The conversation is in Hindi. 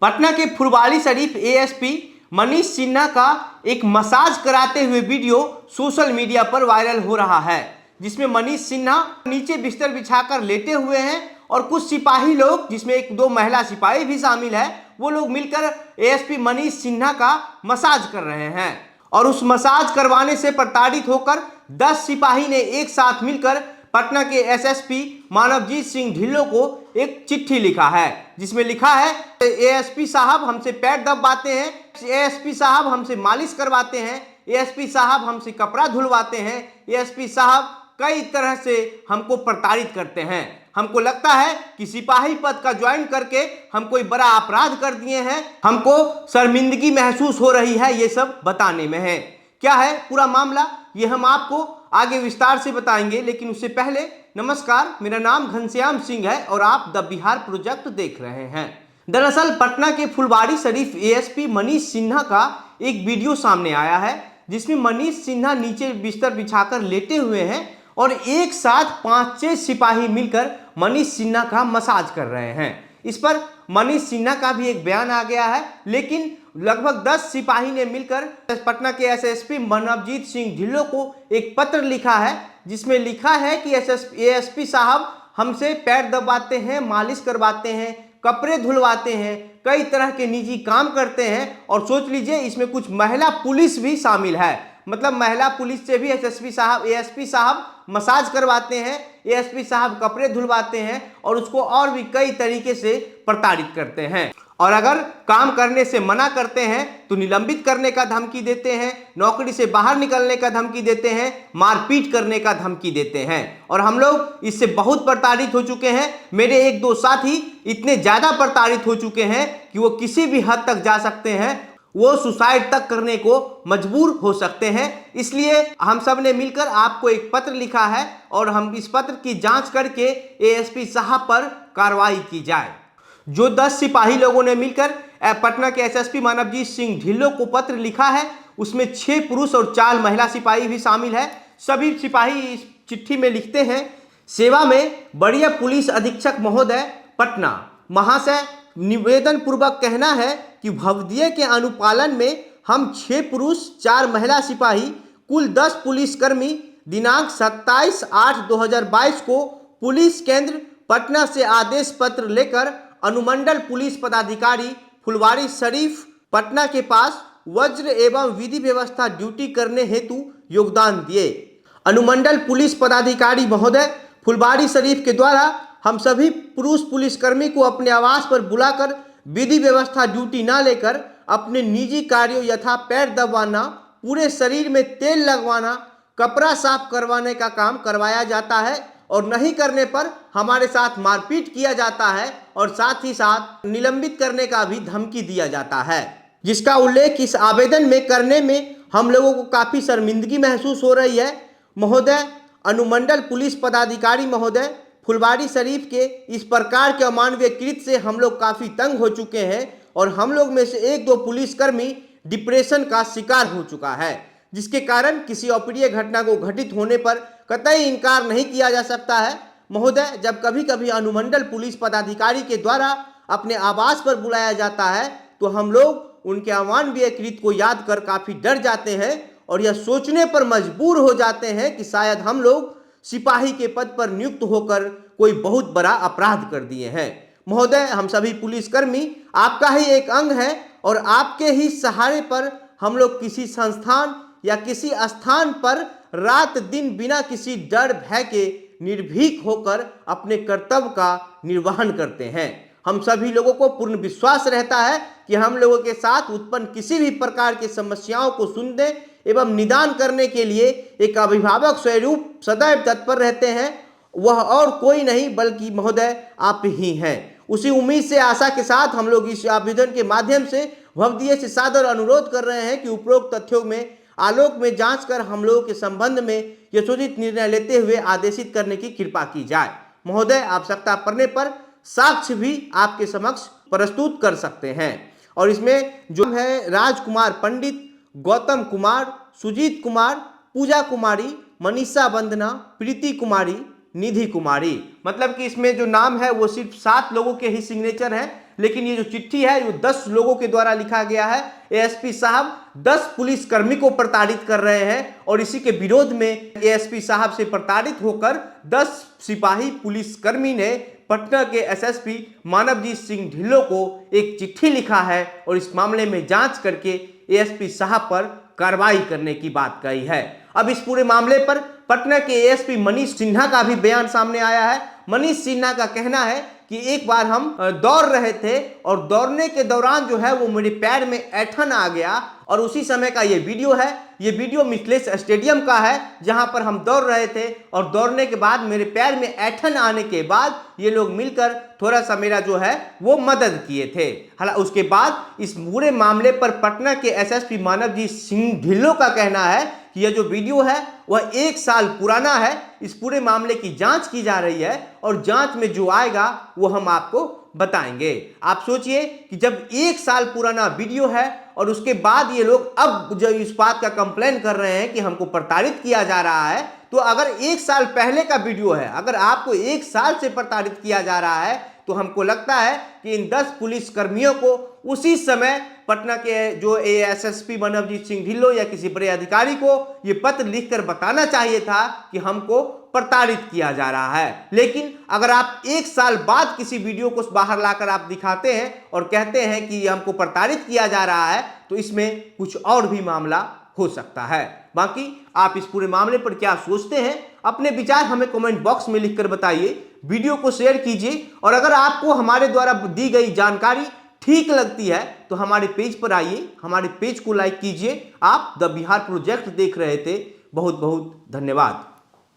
पटना के फुलवारी शरीफ एएसपी मनीष सिन्हा का एक मसाज कराते हुए वीडियो सोशल मीडिया पर वायरल हो रहा है, जिसमें मनीष सिन्हा नीचे बिस्तर बिछाकर लेटे हुए हैं और कुछ सिपाही लोग, जिसमें एक दो महिला सिपाही भी शामिल है, वो लोग मिलकर एएसपी मनीष सिन्हा का मसाज कर रहे हैं। और उस मसाज करवाने से प्रताड़ित होकर 10 सिपाही ने एक साथ मिलकर पटना के एसएसपी मानवजीत सिंह ढिल्लों को एक चिट्ठी लिखा है, जिसमें लिखा है, एएसपी साहब हमसे पैर दबाते हैं, एएसपी साहब हमसे मालिश करवाते हैं, एएसपी साहब हमसे कपड़ा धुलवाते हैं, एएसपी साहब कई तरह से हमको प्रताड़ित करते हैं। हमको लगता है कि सिपाही पद का ज्वाइन करके हम कोई बड़ा अपराध कर दिए हैं, हमको शर्मिंदगी महसूस हो रही है, ये सब बताने में है। क्या है पूरा मामला, ये हम आपको आगे विस्तार से बताएंगे, लेकिन उससे पहले नमस्कार, मेरा नाम घनश्याम सिंह है और आप द बिहार प्रोजेक्ट देख रहे हैं। दरअसल पटना के फुलवारी शरीफ एएसपी मनीष सिन्हा का एक वीडियो सामने आया है, जिसमें मनीष सिन्हा नीचे बिस्तर बिछाकर लेटे हुए हैं और एक साथ 5-6 सिपाही मिलकर मनीष सिन्हा का मसाज कर रहे हैं। इस पर मनीष सिन्हा का भी एक बयान आ गया है, लेकिन लगभग 10 सिपाही ने मिलकर पटना के एसएसपी मानवजीत सिंह ढिल्लों को एक पत्र लिखा है, जिसमें लिखा है कि एएसपी साहब हमसे पैर दबाते हैं, मालिश करवाते हैं, कपड़े धुलवाते हैं, कई तरह के निजी काम करते हैं। और सोच लीजिए, इसमें कुछ महिला पुलिस भी शामिल है, मतलब महिला पुलिस से भी एएसपी साहब मसाज करवाते हैं, एएसपी साहब कपड़े धुलवाते हैं और उसको और भी कई तरीके से प्रताड़ित करते हैं। और अगर काम करने से मना करते हैं तो निलंबित करने का धमकी देते हैं, नौकरी से बाहर निकलने का धमकी देते हैं, मारपीट करने का धमकी देते हैं। और हम लोग इससे बहुत प्रताड़ित हो चुके हैं। मेरे एक दो साथी इतने ज़्यादा प्रताड़ित हो चुके हैं कि वो किसी भी हद तक जा सकते हैं, वो सुसाइड तक करने को मजबूर हो सकते हैं। इसलिए हम सब ने मिलकर आपको एक पत्र लिखा है और हम इस पत्र की जांच करके एएसपी साहब पर कार्रवाई की जाए। जो 10 सिपाही लोगों ने मिलकर पटना के एसएसपी मानवजीत सिंह ढिल्लों को पत्र लिखा है, उसमें 6 पुरुष और 4 महिला सिपाही भी शामिल है। सभी सिपाही इस चिट्ठी में लिखते हैं, सेवा में बढ़िया पुलिस अधीक्षक महोदय पटना महाशय, निवेदन पूर्वक कहना है कि भवदीय के अनुपालन में हम 6 पुरुष 4 महिला सिपाही कुल 10 पुलिसकर्मी दिनांक 27/8/2022 को पुलिस केंद्र पटना से आदेश पत्र लेकर अनुमंडल पुलिस पदाधिकारी फुलवारी शरीफ पटना के पास वज्र एवं विधि व्यवस्था ड्यूटी करने हेतु योगदान दिए। अनुमंडल पुलिस पदाधिकारी महोदय, फुलवारी शरीफ के द्वारा हम सभी पुरुष पुलिसकर्मी को अपने आवास पर बुलाकर विधि व्यवस्था ड्यूटी न लेकर अपने निजी कार्यों यथा पैर दबाना, पूरे शरीर में तेल लगवाना, कपड़ा साफ करवाने का काम करवाया जाता है और नहीं करने पर हमारे साथ मारपीट किया जाता है और साथ ही साथ निलंबित करने का भी धमकी दिया जाता है, जिसका उल्लेख इस आवेदन में करने में हम लोगों को काफ़ी शर्मिंदगी महसूस हो रही है। महोदय, अनुमंडल पुलिस पदाधिकारी महोदय, फुलवारी शरीफ के इस प्रकार के अमानवीय कृत्य से हम लोग काफ़ी तंग हो चुके हैं और हम लोग में से 1-2 पुलिसकर्मी डिप्रेशन का शिकार हो चुका है, जिसके कारण किसी अप्रिय घटना को घटित होने पर कतई इनकार नहीं किया जा सकता है। महोदय, जब कभी कभी अनुमंडल पुलिस पदाधिकारी के द्वारा अपने आवास पर बुलाया जाता है तो हम लोग उनके अमानवीय कृत्य को याद कर काफ़ी डर जाते हैं और यह सोचने पर मजबूर हो जाते हैं कि शायद हम लोग सिपाही के पद पर नियुक्त होकर कोई बहुत बड़ा अपराध कर दिए हैं। महोदय, हम सभी पुलिसकर्मी आपका ही एक अंग है और आपके ही सहारे पर हम लोग किसी संस्थान या किसी स्थान पर रात दिन बिना किसी डर भय के निर्भीक होकर अपने कर्तव्य का निर्वहन करते हैं। हम सभी लोगों को पूर्ण विश्वास रहता है कि हम लोगों के साथ उत्पन्न किसी भी प्रकार की समस्याओं को सुनने एवं निदान करने के लिए एक अभिभावक स्वरूप सदैव तत्पर रहते हैं। वह और कोई नहीं बल्कि महोदय आप ही हैं। उसी उम्मीद से आशा के साथ हम लोग इस आवेदन के माध्यम से भवदीय से सादर अनुरोध कर रहे हैं कि उपरोक्त तथ्यों में आलोक में जांच कर हम लोगों के संबंध में यथोचित निर्णय लेते हुए आदेशित करने की कृपा की जाए। महोदय, आवश्यकता पड़ने पर साक्ष्य भी आपके समक्ष प्रस्तुत कर सकते हैं। और इसमें जो है राजकुमार पंडित, गौतम कुमार, सुजीत कुमार, पूजा कुमारी, मनीषा वंदना, प्रीति कुमारी, निधि कुमारी, मतलब कि इसमें जो नाम है वो सिर्फ 7 लोगों के ही सिग्नेचर हैं, लेकिन ये जो चिट्ठी है वो 10 लोगों के द्वारा लिखा गया है। एएसपी साहब 10 पुलिसकर्मी को प्रताड़ित कर रहे हैं और इसी के विरोध में एएसपी साहब से प्रताड़ित होकर 10 सिपाही पुलिसकर्मी ने पटना के एसएसपी मानवजीत सिंह ढिल्लों को एक चिट्ठी लिखा है और इस मामले में जांच करके एएसपी साहब पर कार्रवाई करने की बात कही है। अब इस पूरे मामले पर पटना के एएसपी मनीष सिन्हा का भी बयान सामने आया है। मनीष सिन्हा का कहना है कि एक बार हम दौड़ रहे थे और दौड़ने के दौरान जो है वो मेरे पैर में ऐंठन आ गया और उसी समय का ये वीडियो है। ये वीडियो मिथिलेश स्टेडियम का है जहां पर हम दौड़ रहे थे और दौड़ने के बाद मेरे पैर में ऐंठन आने के बाद ये लोग मिलकर थोड़ा सा मेरा जो है वो मदद किए थे। हालांकि उसके बाद इस पूरे मामले पर पटना के एसएसपी मानवजीत सिंह ढिल्लों का कहना है कि यह जो वीडियो है वह 1 साल पुराना है। इस पूरे मामले की जांच की जा रही है और जांच में जो आएगा वो हम आपको बताएंगे। आप सोचिए कि जब 1 साल पुराना वीडियो है और उसके बाद ये लोग अब जो इस बात का कंप्लेन कर रहे हैं कि हमको प्रताड़ित किया जा रहा है, तो अगर 1 साल पहले का वीडियो है, अगर आपको 1 साल से प्रताड़ित किया जा रहा है, तो हमको लगता है कि इन 10 पुलिस कर्मियों को उसी समय पटना के जो एएसएसपी मानवजीत सिंह ढिल्लों या किसी बड़े अधिकारी को ये पत्र लिखकर बताना चाहिए था कि हमको प्रताड़ित किया जा रहा है। लेकिन अगर आप 1 साल बाद किसी वीडियो को बाहर लाकर आप दिखाते हैं और कहते हैं कि हमको प्रताड़ित किया जा रहा है, तो इसमें कुछ और भी मामला हो सकता है। बाकी आप इस पूरे मामले पर क्या सोचते हैं, अपने विचार हमें कमेंट बॉक्स में लिखकर बताइए। वीडियो को शेयर कीजिए और अगर आपको हमारे द्वारा दी गई जानकारी ठीक लगती है तो हमारे पेज पर आइए, हमारे पेज को लाइक कीजिए। आप द बिहार प्रोजेक्ट देख रहे थे। बहुत बहुत धन्यवाद।